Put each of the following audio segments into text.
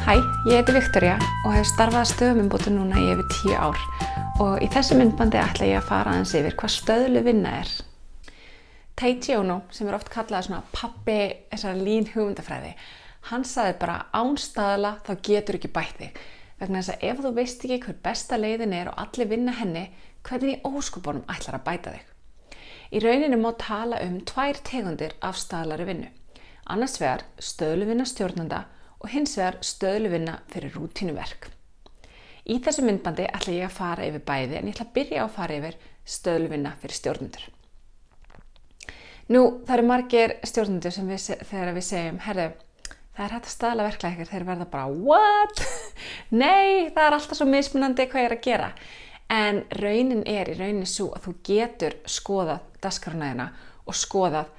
Hæ, ég heiti Viktoría og hef starfað að stöðumbótum núna í yfir 10 ár og í þessu myndbandi ætla ég að fara aðeins yfir hvað stöðluð vinna er. Teiji Ono, sem oft kallað svona pabbi þessar Lean hugmyndafræði, hann sagði bara án staðla þá getur ekki bætt þig. Vegna þess að ef þú veist ekki hver besta leiðin er og allir vinna henni, hvernig í ósköpunum ætlar að bæta þig. Í rauninni má tala tvær tegundir af staðlari vinnu. Annars vegar stöðluð vinna stjórnanda og hins vegar stöðluð vinna fyrir rútínuverk. Í þessu myndbandi ætla ég að fara yfir bæði en ég ætla að byrja á að fara yfir stöðluð vinna fyrir stjórnendur. Nú, það eru margir stjórnendur sem þegar við segjum, herðu, það er hægt að staðla verklag ykkur, þeir verða bara, what? Nei, það er alltaf svo mismunandi hvað ég er að gera. En raunin er í rauninni svo að þú getur skoðað dagskrárna þína og skoðað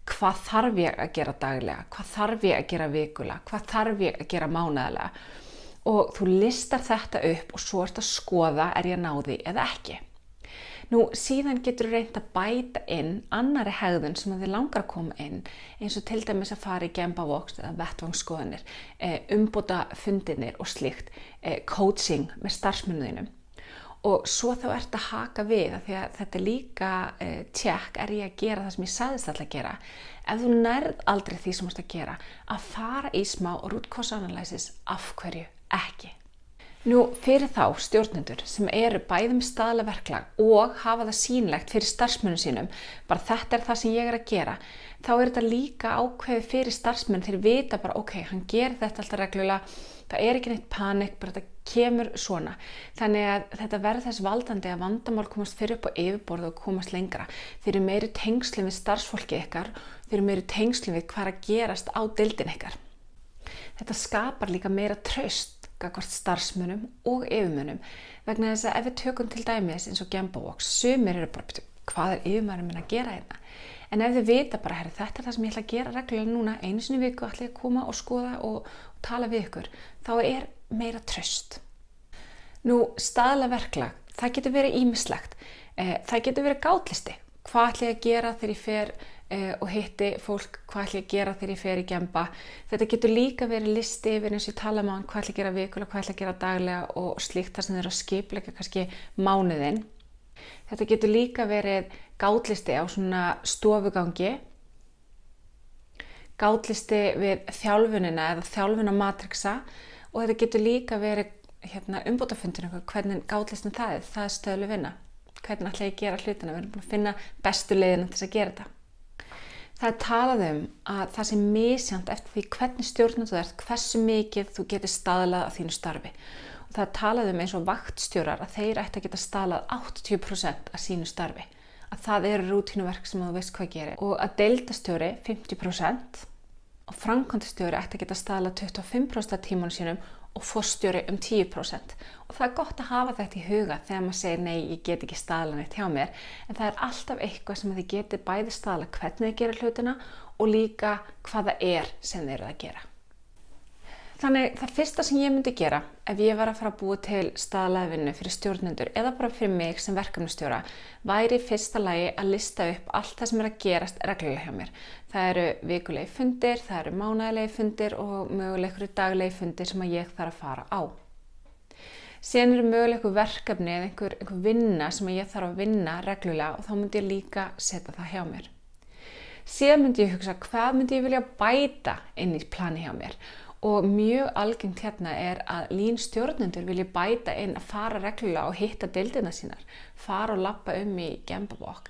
hvað þarf ég að gera daglega, hvað þarf ég að gera vikulega, hvað þarf ég að gera mánaðarlega og þú listar þetta upp og svo ert að skoða er ég að ná því eða ekki. Nú síðan getur þú reynt að bæta inn annarri hegðun sem að þið langar að koma inn eins og til dæmis að fara í Gemba-Vox eða vettvangsskoðanir, umbóta fundirnir og slíkt, coaching með starfsmönnum. Og svo þá ert að haka við að því að þetta er líka tjekk, er ég að gera það sem ég sagðist alltaf að gera. Ef þú nærð aldrei því sem þú ert að gera, að fara í smá root cause analysis af hverju ekki. Nú, fyrir þá stjórnendur sem eru bæði með staðla verklag og hafa það sýnilegt fyrir starfsmönnum sínum, bara þetta er það sem ég er að gera, þá er þetta líka ákveðið fyrir starfsmenn þeir vita bara, ok, hann gerir þetta alltaf reglulega, það er ekki neitt panik, bara þetta kemur svona. Þannig að þetta verður þess valdandi að vandamál komast fyrir upp á yfirborð og komast lengra. Þeir eru meiri tengslum við starfsfólki ykkar, þeir eru meiri tengslum við hvað er að gerast á deildin ykkar. Þetta skapar líka meira traust gagnvart starfsmönnum og yfirmönnum vegna þess að ef við tökum til dæmis eins og Gemba-Vox, sumir eru bara, hvað er yfirmaðurinn minn að gera hérna? En ef þið vita bara, herri, þetta er það sem ég ætla að gera reglulega núna, einu sinni í viku ætla ég að koma og skoða og tala við ykkur, þá er meira traust. Nú, staðla verklag, það getur verið ýmislegt. Það getur verið gátlisti. Hvað ætla ég að gera þegar ég fer og hitti fólk, hvað ætla ég að gera þegar ég fer í Gemba. Þetta getur líka verið listi yfir eins og ég tala um hvað ætla ég að gera vikulega, hvað ætla ég að gera daglega og slíkt þar sem þeir eru að skipuleggja kannski mánuðinn. Þetta getur líka verið gátlisti á svona stofugangi, gátlisti við þjálfunina eða þjálfunamatrixa og þetta getur líka verið umbótafundur, hvernig gátlistin það er stöðluð vinna. Hvernig ætla ég að gera hlutina, við erum búin að finna bestu leiðina til þess að gera þetta. Það er talað að það sé misjafnt eftir því hvernig stjórnandi þú ert, hversu mikið þú getur staðlað af þínu starfi. Og það er talað eins og vaktstjórar að þeir ættu að geta staðlað 80% af sínu starfi. Að það eru rútínuverk sem þú veist hvað gerir. Og að deildastjóri 50% og framkvæmdastjóri ættu að geta staðlað 25% af tímanum sínum og forstjóri 10%. Og það er gott að hafa þetta í huga þegar maður segir nei, ég get ekki staðlað neitt hjá mér. En það er alltaf eitthvað sem þið getið bæði staðlað hvernig þið gera hlutina og líka hvað það er sem þið eru að gera. Þannig það fyrsta sem ég myndi gera ef ég var að fara að búa til staðlaða vinnu fyrir stjórnendur eða bara fyrir mig sem verkefnastjóra væri í fyrsta lagi að lista upp allt það sem er að gerast reglulega hjá mér. Það eru vikulegi fundir, það eru mánaðarlegi fundir og mögulega daglegi fundir sem ég þarf að fara á. Síðan eru mögulega verkefni eða einhver vinna sem ég þarf að vinna reglulega og þá myndi ég líka setja það hjá mér. Síðan myndi ég hugsa hvað myndi ég vilja bæta inn í plani hjá mér. Og mjög algengt hérna er að Lean stjórnendur vilja bæta inn að fara reglulega og hitta deildina sínar, fara og labba í Gemba-Vox.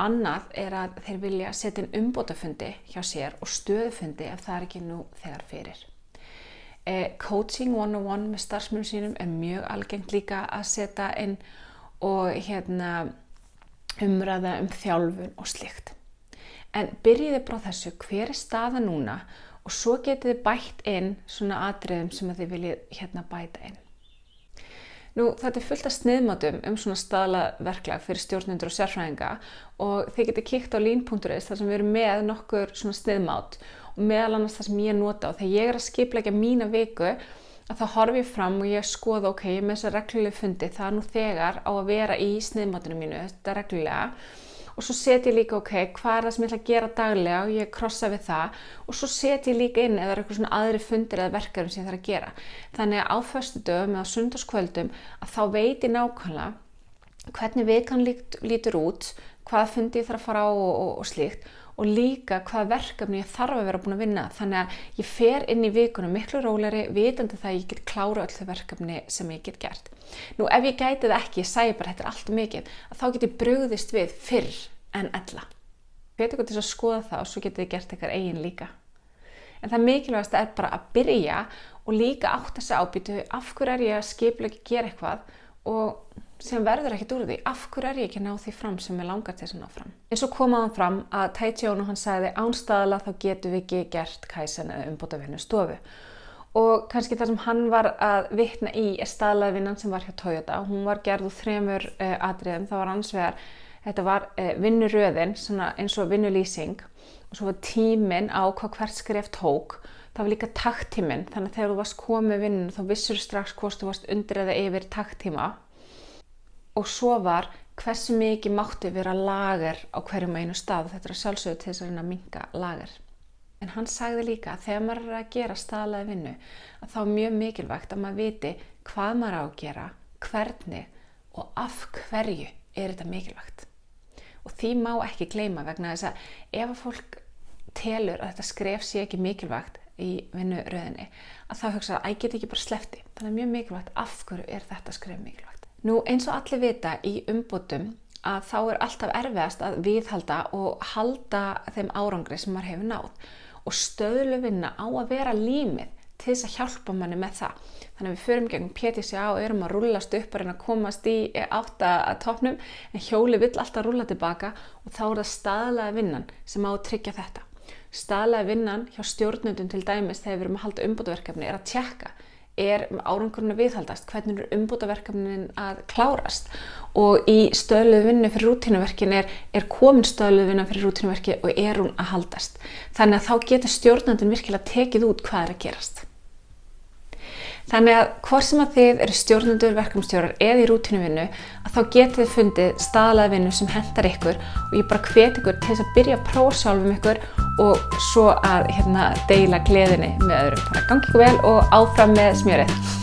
Annað er að þeir vilja setja inn umbótafundi hjá sér og stöðufundi ef það er ekki nú þegar fyrir. Coaching 101 með starfsmönnum sínum er mjög algengt líka að setja inn og umræða þjálfun og slíkt. En byrjiði bara þessu, hver er staða núna? Og svo getið þið bætt inn svona atriðum sem þið viljið bæta inn. Nú, þetta er fullt af sniðmátum svona staðlað verklag fyrir stjórnendur og sérfræðinga og þið getið kíkt á lean.is þar sem við erum með nokkur svona sniðmát og meðal annars það sem ég nota og þegar ég er að skipuleggja mína viku að þá horfi ég fram og ég skoða, ok, ég með þessa reglulegu fundi, það nú þegar á að vera í sniðmátinu mínu, þetta reglulega og svo set ég líka, ok, hvað það sem ég ætla að gera daglega og ég krossa við það og svo set ég líka inn eða eitthvað svona aðri fundir eða verkefni sem ég þarf að gera. Þannig að á föstudögum eða sunnudagskvöldum að þá veit ég nákvæmlega hvernig vikan lítur út, hvaða fundi ég þarf að fara á og slíkt og líka hvaða verkefni ég þarf að vera búin að vinna. Þannig að ég fer inn í vikunum miklu rólegri, vitandi það að ég get klára öll þau verkefni sem ég get gert. Nú ef ég gæti það ekki, ég segi bara þetta allt mikið, að þá get ég brugðist við fyrr en ella. Ég veit ekki til að skoða það og svo getið þið gert ykkar eigin líka. En það mikilvægast er bara að byrja og líka átta sig ábýtu af hverju ég að skipulega gera eitthvað og sem verður ekkert úr því, af hverju ég ekki að ná því fram sem ég langar til þess að ná fram. Eins og kom áðan fram að Taichi Ohno hann sagði án staðla þá getum við ekki gert Kaizen eða umbótavinnustofu. Og kannski það sem hann var að vitna í er staðlavinnan sem var hjá Toyota. Hún var gerð úr 3 atriðum. Það var annars vegar, þetta var vinnuröðin, svona eins og vinnulýsing og svo var tíminn á hvað hvert skref tók. Það var líka takttíminn, þannig að þegar þú varst komið vinnun þá vissur strax hvort þú varst undir eða yfir takttíma. Og svo var hversu mikið mátti vera lager á hverjum einu stað. Þetta er sjálfsögðu til þess að reyna að minnka lager. En hann sagði líka að þegar maður er að gera staðlaða vinnu að þá er mjög mikilvægt að maður viti hvað maður á að gera, hvernig og af hverju er þetta mikilvægt. Og því má ekki gleyma vegna þess að ef að fólk telur að þetta skref sé ekki mikilvægt í vinnuröðinni að þá hugsa að ég get ekki bara sleppti. Þannig að mjög mikilvægt af hverju er þetta skref mikilvægt. Nú eins og allir vita í umbótum að þá er alltaf erfiðast að viðhalda og halda þeim árangri sem maður hefur náð og stöðluvinna á að vera límið til þess að hjálpa manni með það. Þannig að við förum gegnum PDCA og erum að rúllast upp að reyna að komast í átt að toppnum en hjóli vill alltaf rúlla tilbaka og þá er það staðlaða vinnan sem á að tryggja þetta. Staðlaða vinnan hjá stjórnendum til dæmis þegar við erum að halda umbótaverkefni er að tjekka er árangurinn að viðhaldast, hvernig er umbótaverkefnin að klárast og í stöðluðu vinnu fyrir rútínuverkin er komin stöðluðu vinna fyrir rútínuverki og er hún að haldast. Þannig að þá getur stjórnandinn virkilega tekið út hvað er að gerast. Þannig að hvort sem að þið eru stjórnendur, verkefnastjórar eða í rútínuvinnu að þá getið þið fundið staðlaða vinnu sem hentar ykkur og ég bara hvet ykkur til þess að byrja að prófa sjálfum ykkur og svo að deila gleðinni með öðrum. Þannig að gangi ykkur vel og áfram með smjörið.